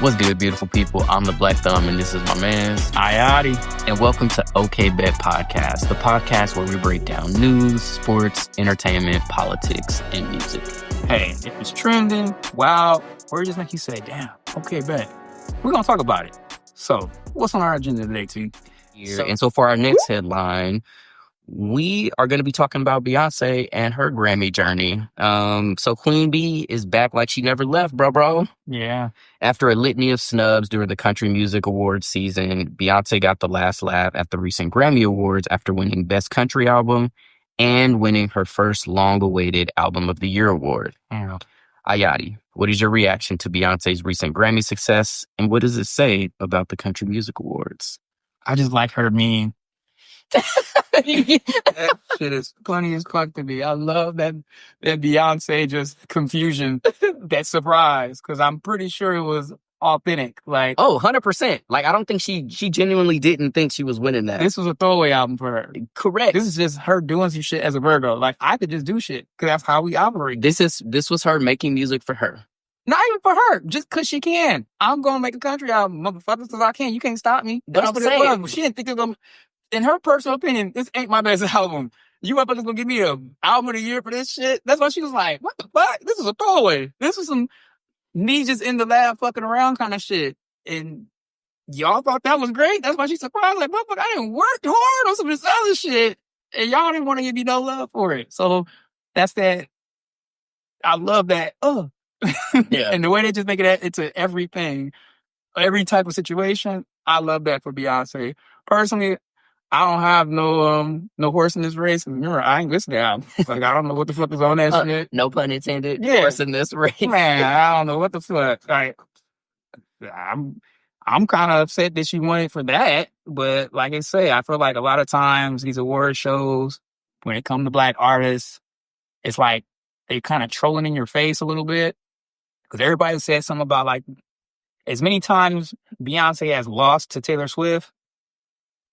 What's good, beautiful people? I'm the Black Thumb, and this is my man's Ayati. And welcome to OK Bet Podcast, the podcast where we break down news, sports, entertainment, politics, and music. Hey, if it's trending, wow, or just like you say, damn, okay, bet. We're going to talk about it. So, what's on our agenda today, T? And so for our next headline, we are going to be talking about Beyoncé and her Grammy journey. So Queen Bee is back like she never left, bro. Yeah. After a litany of snubs during the Country Music Awards season, Beyoncé got the last laugh at the recent Grammy Awards after winning Best Country Album and winning her first long-awaited Album of the Year award. Yeah. Ayati, what is your reaction to Beyoncé's recent Grammy success, and what does it say about the Country Music Awards? I just like her meme. That shit is funny as fuck to me. I love that Beyonce just confusion, that surprise, because I'm pretty sure it was authentic. Like, 100%. Like, I don't think she genuinely didn't think she was winning that. This was a throwaway album for her. Correct. This is just her doing some shit as a Virgo. Like, I could just do shit because that's how we operate. This was her making music for her. Not even for her, just because she can. I'm going to make a country album, motherfuckers, because I can. You can't stop me. That's what I'm saying. She didn't think it was going to... In her personal opinion, this ain't my best album. You motherfuckers going to give me an album of the year for this shit? That's why she was like, what the fuck? This is a throwaway. This was some me just in the lab fucking around kind of shit. And y'all thought that was great. That's why she's surprised. Like, motherfucker, I didn't work hard on some of this other shit. And y'all didn't want to give me no love for it. So that's that. I love that. Yeah. And the way they just make it into everything, every type of situation, I love that for Beyonce. Personally, I don't have no horse in this race. Remember, I ain't listening to album. Like, I don't know what the fuck is on that shit. No pun intended. Yeah. Horse in this race. Man, I don't know what the fuck. Like, I'm kind of upset that she won it for that. But like I say, I feel like a lot of times these award shows, when it comes to Black artists, it's like they kind of trolling in your face a little bit. Because everybody said something about, like, as many times Beyonce has lost to Taylor Swift,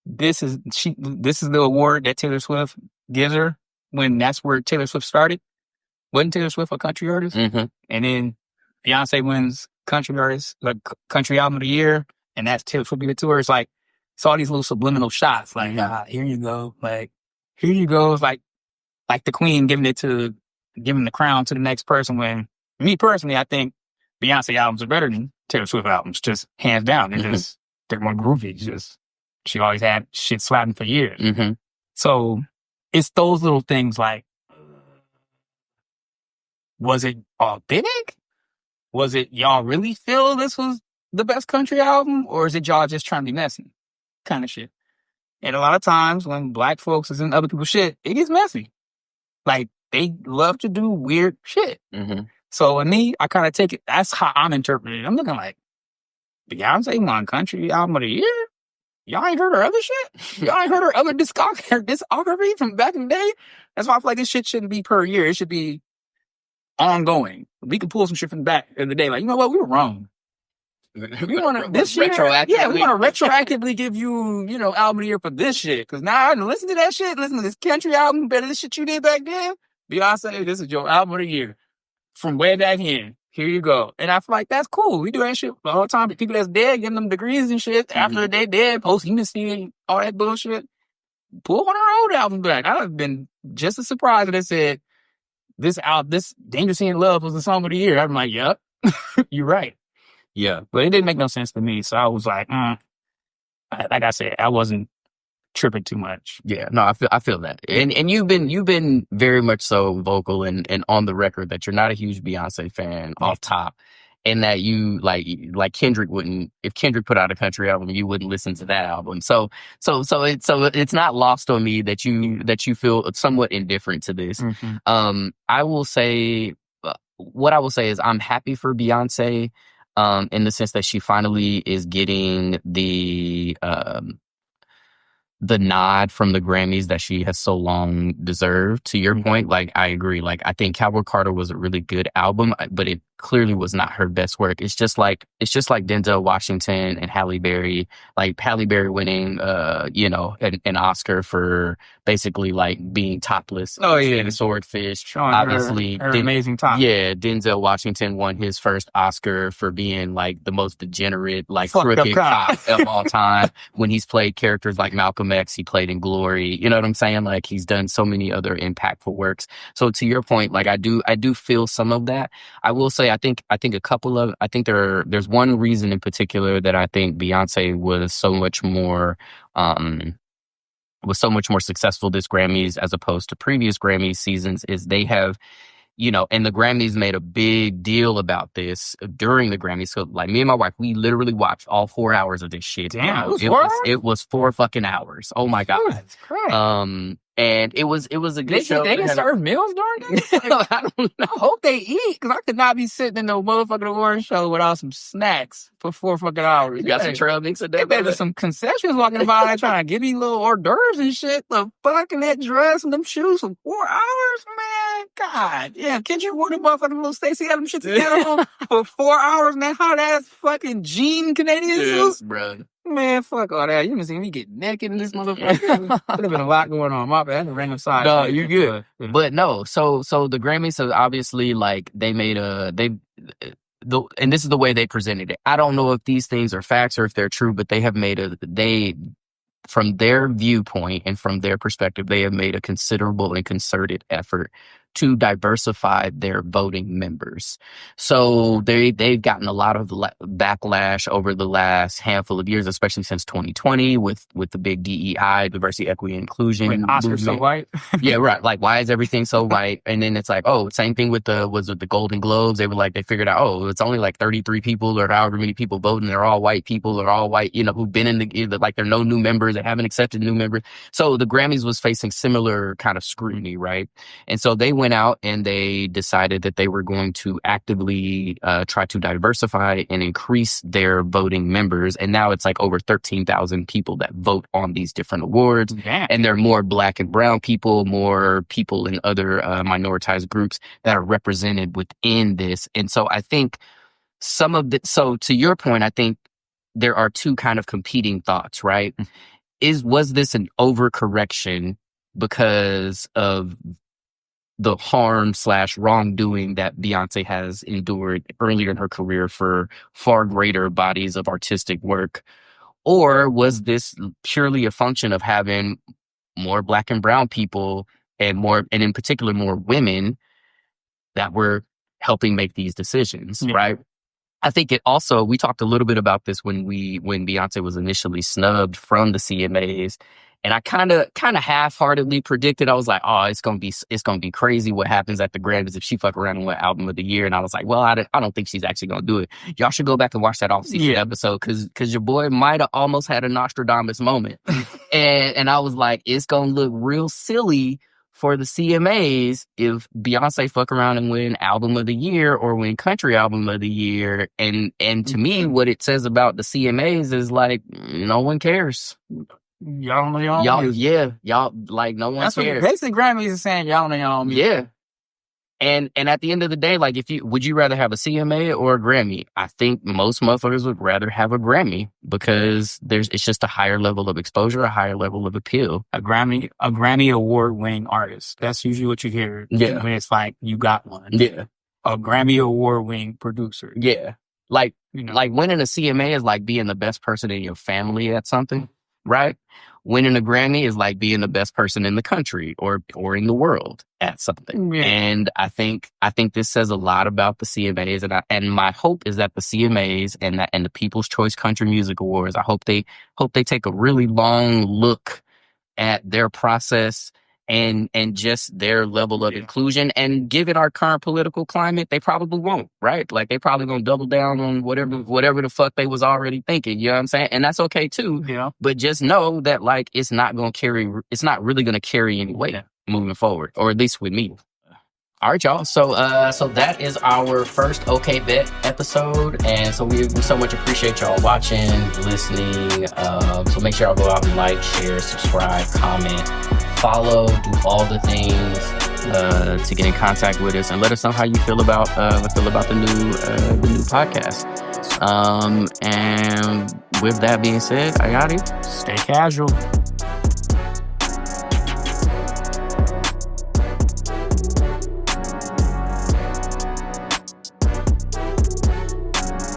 this is the award that Taylor Swift gives her when that's where Taylor Swift started. Wasn't Taylor Swift a country artist? Mm-hmm. And then Beyonce wins country artist, like country album of the year, and that's Taylor Swift giving it to her. It's like, it's all these little subliminal shots. Like, here you go. Like, here you go. It's like the queen giving the crown to the next person. When me personally, I think Beyonce albums are better than Taylor Swift albums, just hands down. They're more groovy. She always had shit slapping for years. Mm-hmm. So it's those little things like, was it authentic? Was it y'all really feel this was the best country album? Or is it y'all just trying to be messy? Kind of shit. And a lot of times when Black folks is in other people's shit, it gets messy. Like, they love to do weird shit. Mm-hmm. So with me, I kind of take it, that's how I'm interpreting it. I'm looking like, Beyonce won country album of the year? Y'all ain't heard her other shit? Y'all ain't heard her other discography from back in the day? That's why I feel like this shit shouldn't be per year. It should be ongoing. We can pull some shit from the back in the day. Like, you know what? We were wrong. We want to this year, we want to retroactively give you, album of the year for this shit. Because now I listen to that shit, listen to this country album, better than shit you did back then. Beyonce, this is your album of the year from way back in. Here you go. And I feel like that's cool. We do that shit all the time. People that's dead, giving them degrees and shit after they dead, posthumous and all that bullshit. Pull one of her old albums back. I have been just as surprised that they said this Dangerously in Love was the song of the year. I'm like, yep, you're right. Yeah. But it didn't make no sense to me. So I was like, like I said, I wasn't tripping too much. Yeah, no, I feel that. And you've been very much so vocal and on the record that you're not a huge Beyonce fan off top, and that you like Kendrick wouldn't, if Kendrick put out a country album, you wouldn't listen to that album. So it's not lost on me that you feel somewhat indifferent to this. Mm-hmm. I will say, what I will say is I'm happy for Beyonce in the sense that she finally is getting the nod from the Grammys that she has so long deserved. To your point, like, I agree. Like, I think Cowboy Carter was a really good album, but it clearly was not her best work. It's just like Denzel Washington and Halle Berry, like Halle Berry winning, an Oscar for basically like being topless. Oh yeah, in Swordfish. showing Obviously, her amazing top. Yeah, Denzel Washington won his first Oscar for being like the most degenerate, like Fucked up crooked cop. cop of all time. When he's played characters like Malcolm X, he played in Glory. You know what I'm saying? Like he's done so many other impactful works. So to your point, like I do feel some of that. I will say, I think there's one reason in particular that I think Beyonce was so much more successful this Grammys as opposed to previous Grammy seasons is they have, and the Grammys made a big deal about this during the Grammys. So like me and my wife, we literally watched all 4 hours of this shit. Damn, it was 4 fucking hours. Oh my God. Jesus Christ. And it was a good show. They can serve meals during that? Like, I don't know. I hope they eat, because I could not be sitting in no motherfucking award show without some snacks for 4 fucking hours. You got some trail mix in there? There's some concessions walking by there trying to give me little hors d'oeuvres and shit. The fucking that dress and them shoes for 4 hours, man. God, yeah. Can't you order motherfucking little Stacey Adams shit together for 4 hours in that hot ass fucking jean Canadian suit? Bro. Man, fuck all that. You can see me get naked in this motherfucker. Could have been a lot going on. My bad. That's a random side. No, you're good. But no, so the Grammys, so obviously like they made and this is the way they presented it. I don't know if these things are facts or if they're true, but they have from their viewpoint and from their perspective, they have made a considerable and concerted effort to diversify their voting members. So they've gotten a lot of backlash over the last handful of years, especially since 2020 with the big DEI, diversity, equity, and inclusion. When Oscars so white. Yeah, right. Like, why is everything so white? And then it's like, same thing with the Golden Globes. They were like, they figured out, it's only like 33 people or however many people voting. They're all white people. They're all white, who've been in like there are no new members. They haven't accepted new members. So the Grammys was facing similar kind of scrutiny, right? And so they went out and they decided that they were going to actively try to diversify and increase their voting members. And now it's like over 13,000 people that vote on these different awards. Yeah. And there are more Black and brown people, more people in other minoritized groups that are represented within this. And so I think so to your point, I think there are two kind of competing thoughts, right? Was this an overcorrection because of the harm/wrongdoing that Beyonce has endured earlier in her career for far greater bodies of artistic work? Or was this purely a function of having more Black and brown people and in particular more women that were helping make these decisions, right? I think it also, we talked a little bit about this when Beyonce was initially snubbed from the CMAs. And I kind of half-heartedly predicted, I was like, it's gonna be crazy what happens at the Grammys if she fuck around and win Album of the Year. And I was like, well, I don't think she's actually gonna do it. Y'all should go back and watch that off-season episode because your boy might have almost had a Nostradamus moment. and I was like, it's gonna look real silly for the CMAs if Beyonce fuck around and win Album of the Year or win Country Album of the Year. And to me, what it says about the CMAs is like, no one cares. Y'all know y'all. Y'all like no one cares. What basically Grammys is saying, y'all know y'all. Yeah. And at the end of the day, like would you rather have a CMA or a Grammy? I think most motherfuckers would rather have a Grammy because it's just a higher level of exposure, a higher level of appeal. A Grammy award winning artist. That's usually what you hear when it's like you got one. Yeah. A Grammy award winning producer. Yeah. Like winning a CMA is like being the best person in your family at something, right? Winning a Grammy is like being the best person in the country or in the world at something. Yeah. And I think this says a lot about the CMAs, and my hope is that the CMAs and the People's Choice Country Music Awards, I hope they take a really long look at their process and just their level of inclusion. And given our current political climate, they probably won't, right? Like they probably gonna double down on whatever the fuck they was already thinking. You know what I'm saying? And that's okay too. Yeah. But just know that like it's not really gonna carry any weight moving forward, or at least with me. All right, y'all. So that is our first OK Bet episode, and so we so much appreciate y'all watching, listening. So make sure y'all go out and like, share, subscribe, comment, follow, do all the things. to get in contact with us and let us know how you feel about the new podcast. And with that being said, Ayati, Stay casual.